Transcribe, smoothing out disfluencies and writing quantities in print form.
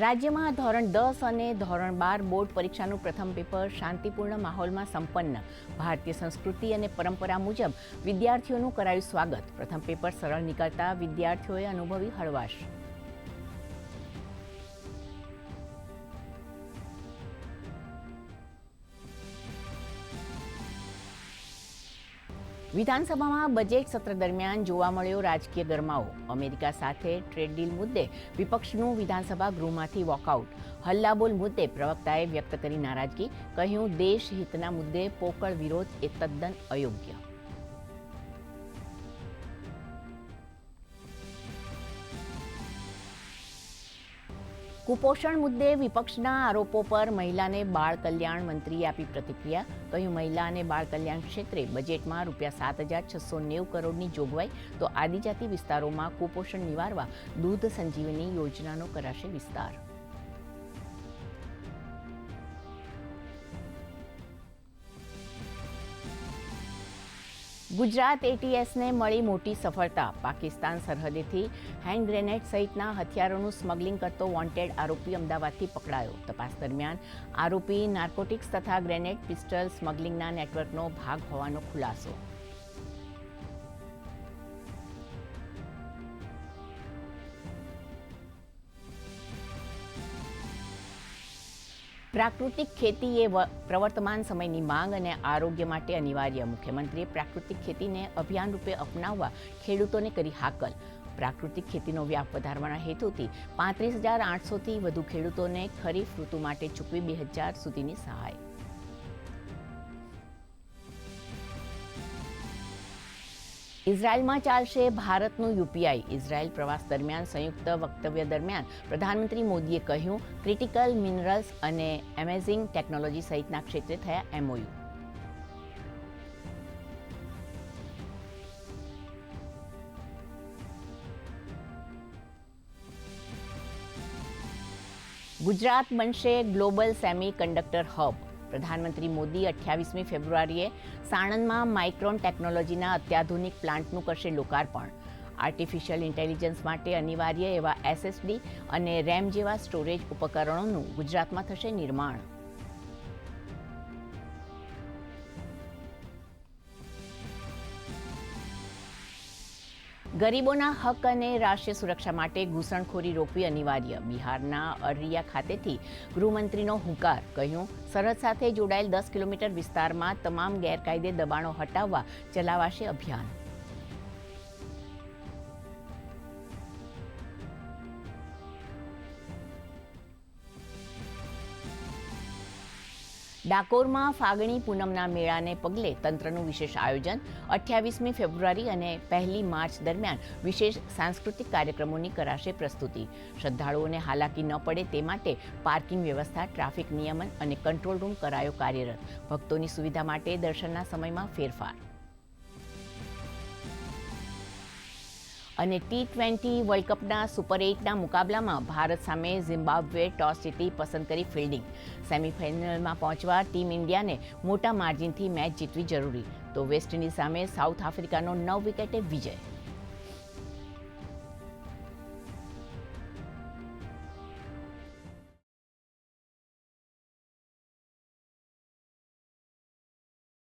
રાજ્યમાં ધોરણ 10 અને ધોરણ 12 બોર્ડ પરીક્ષાનું પ્રથમ પેપર શાંતિપૂર્ણ માહોલમાં સંપન્ન. ભારતીય સંસ્કૃતિ અને પરંપરા મુજબ વિદ્યાર્થીઓનું કરાયું સ્વાગત. પ્રથમ પેપર સરળ નીકળતા વિદ્યાર્થીઓએ અનુભવી હળવાશ. વિધાનસભામાં બજેટ સત્ર દરમિયાન જોવા મળ્યો રાજકીય ગરમાવો. અમેરિકા સાથે ટ્રેડ ડીલ મુદ્દે વિપક્ષનું વિધાનસભા ગૃહમાંથી વોકઆઉટ. હલ્લાબોલ મુદ્દે પ્રવક્તાએ વ્યક્ત કરી નારાજગી. કહ્યું, દેશ હિતના મુદ્દે પોકળ વિરોધ એ તદ્દન અયોગ્ય. કુપોષણ મુદ્દે વિપક્ષના આરોપો પર મહિલા અને બાળ કલ્યાણ મંત્રીએ આપી પ્રતિક્રિયા. કહ્યું, મહિલા અને બાળ કલ્યાણ ક્ષેત્રે બજેટમાં ₹7,690 કરોડની જોગવાઈ, તો આદિજાતિ વિસ્તારોમાં કુપોષણ નિવારવા દૂધ સંજીવની યોજનાનો કરાશે વિસ્તાર. ગુજરાત એટીએસને મળી મોટી સફળતા. પાકિસ્તાન સરહદેથી હેન્ડ ગ્રેનેડ સહિતના હથિયારોનું સ્મગલિંગ કરતો વોન્ટેડ આરોપી અમદાવાદથી પકડાયો. તપાસ દરમિયાન આરોપી નાર્કોટિક્સ તથા ગ્રેનેડ પિસ્ટલ સ્મગલિંગના નેટવર્કનો ભાગ હોવાનો ખુલાસો. પ્રાકૃતિક ખેતી એ પ્રવર્તમાન સમયની માંગ અને આરોગ્ય માટે અનિવાર્ય. મુખ્યમંત્રીએ પ્રાકૃતિક ખેતીને અભિયાન રૂપે અપનાવવા ખેડૂતોને કરી હાકલ. પ્રાકૃતિક ખેતીનો વ્યાપ વધારવાના હેતુથી 35,800થી વધુ ખેડૂતોને ખરીફ ઋતુ માટે ચૂકવી 2,000 સુધીની સહાય. ઇઝરાયલમાં ચાલશે ભારતનું યુપીઆઈ. ઇઝરાયલ પ્રવાસ દરમિયાન સંયુક્ત વક્તવ્ય દરમિયાન પ્રધાનમંત્રી મોદીએ કહ્યું, ક્રિટિકલ મિનરલ્સ અને એમેઝિંગ ટેકનોલોજી સહિતના ક્ષેત્રે થયા એમઓયુ. ગુજરાત બનશે ગ્લોબલ સેમી કન્ડક્ટર હબ. પ્રધાનમંત્રી મોદી 28મી ફેબ્રુઆરીએ સાણંદમાં માઇક્રોન ટેકનોલોજીના અત્યાધુનિક પ્લાન્ટનું કરશે લોકાર્પણ. આર્ટિફિશિયલ ઇન્ટેલિજન્સ માટે અનિવાર્ય એવા એસએસડી અને રેમ જેવા સ્ટોરેજ ઉપકરણોનું ગુજરાતમાં થશે નિર્માણ. ગરીબોના હક અને રાષ્ટ્રીય સુરક્ષા માટે ઘૂસણખોરી રોકવી અનિવાર્ય. બિહારના અરરિયા ખાતેથી ગૃહમંત્રીનો હુંકાર. કહ્યું, સરહદ સાથે જોડાયેલ 10 કિલોમીટર વિસ્તારમાં તમામ ગેરકાયદે દબાણો હટાવવા ચલાવાશે અભિયાન. ડાકોરમાં ફાગણી પૂનમના મેળાને પગલે તંત્રનું વિશેષ આયોજન. 28મી ફેબ્રુઆરી અને 1 માર્ચ દરમિયાન વિશેષ સાંસ્કૃતિક કાર્યક્રમોની કરાશે પ્રસ્તુતિ. શ્રદ્ધાળુઓને હાલાકી ન પડે તે માટે પાર્કિંગ વ્યવસ્થા, ટ્રાફિક નિયમન અને કંટ્રોલ રૂમ કરાયો કાર્યરત. ભક્તોની સુવિધા માટે દર્શનના સમયમાં ફેરફાર. અને T20 વર્લ્ડ કપના સુપર 8ના મુકાબલામાં ભારત સામે ઝિમ્બાબ્વે ટોસ જીતી પસંદ કરી ફિલ્ડિંગ. સેમીફાઇનલમાં પહોંચવા ટીમ ઇન્ડિયાને મોટા માર્જિનથી મેચ જીતવી જરૂરી. તો વેસ્ટ ઇન્ડિઝ સામે સાઉથ આફ્રિકાનો 9 વિકેટે વિજય.